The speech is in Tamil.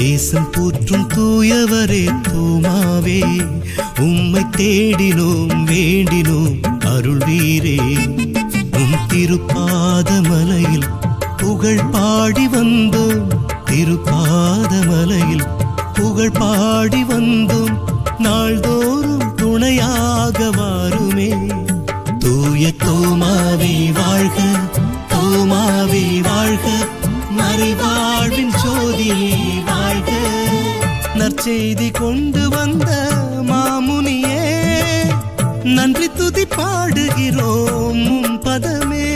தேசம் போற்றும் தூயவரே தூமாவே, உம்மை தேடினோம் வேண்டினோம் அருள்வீரே. உம் திருப்பாதமலையில் புகழ் பாடி வந்தோம், திருப்பாதமலையில் புகழ் பாடி வந்தோம். நாள்தோறும் துணையாக வாருமே. தூய தோமாவே வாழ்க, தோமாவே வாழ்க, மறைவாழ்வின் ஜோதியே வாழ்க. நற்செய்தி கொண்டு வந்த மாமுனியே, நன்றி துதி பாடுகிறோம் உம் பதமே.